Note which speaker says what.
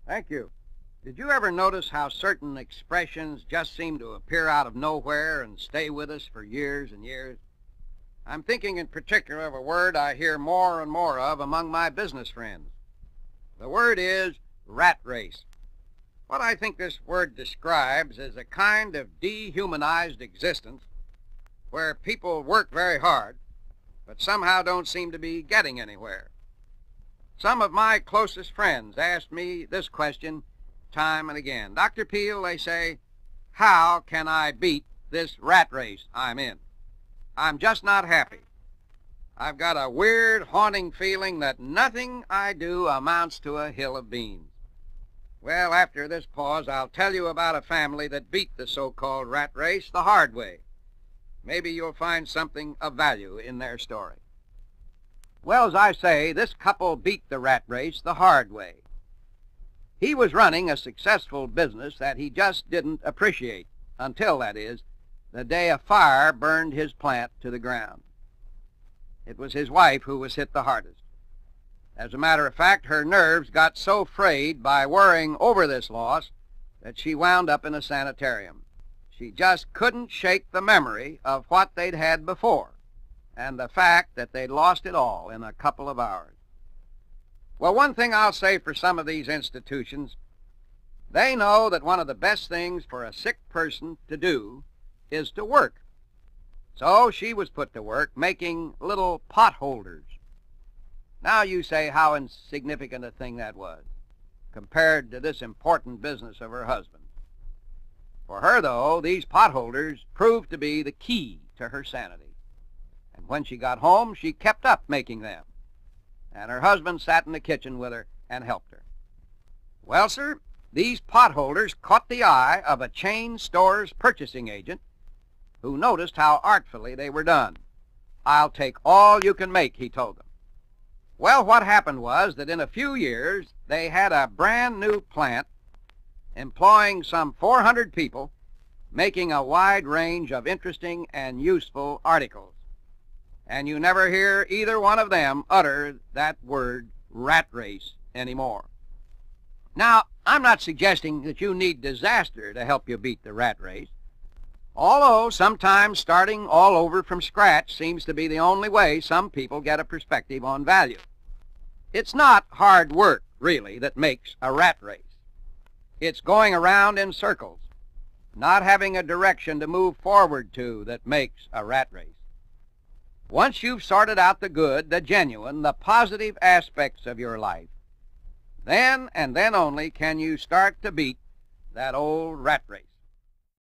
Speaker 1: Thank you. Did you ever notice how certain expressions just seem to appear out of nowhere and stay with us for years and years? I'm thinking in particular of a word I hear more and more of among my business friends. The word is rat race. What I think this word describes is a kind of dehumanized existence where people work very hard, but somehow don't seem to be getting anywhere. Some of my closest friends ask me this question time and again. Dr. Peel, they say, how can I beat this rat race I'm in? I'm just not happy. I've got a weird, haunting feeling that nothing I do amounts to a hill of beans. Well, after this pause, I'll tell you about a family that beat the so-called rat race the hard way. Maybe you'll find something of value in their story. Well, as I say, this couple beat the rat race the hard way. He was running a successful business that he just didn't appreciate until, that is, the day a fire burned his plant to the ground. It was his wife who was hit the hardest. As a matter of fact, her nerves got so frayed by worrying over this loss that she wound up in a sanitarium. She just couldn't shake the memory of what they'd had before and the fact that they'd lost it all in a couple of hours. Well, one thing I'll say for some of these institutions, they know that one of the best things for a sick person to do is to work. So she was put to work making little pot holders. Now you say how insignificant a thing that was compared to this important business of her husband. For her, though, these pot holders proved to be the key to her sanity. And when she got home, she kept up making them. And her husband sat in the kitchen with her and helped her. Well, sir, these pot holders caught the eye of a chain store's purchasing agent who noticed how artfully they were done. I'll take all you can make, he told them. Well, what happened was that in a few years, they had a brand new plant employing some 400 people, making a wide range of interesting and useful articles. And you never hear either one of them utter that word rat race anymore. Now, I'm not suggesting that you need disaster to help you beat the rat race, although sometimes starting all over from scratch seems to be the only way some people get a perspective on value. It's not hard work, really, that makes a rat race. It's going around in circles, not having a direction to move forward to, that makes a rat race. Once you've sorted out the good, the genuine, the positive aspects of your life, then and then only can you start to beat that old rat race.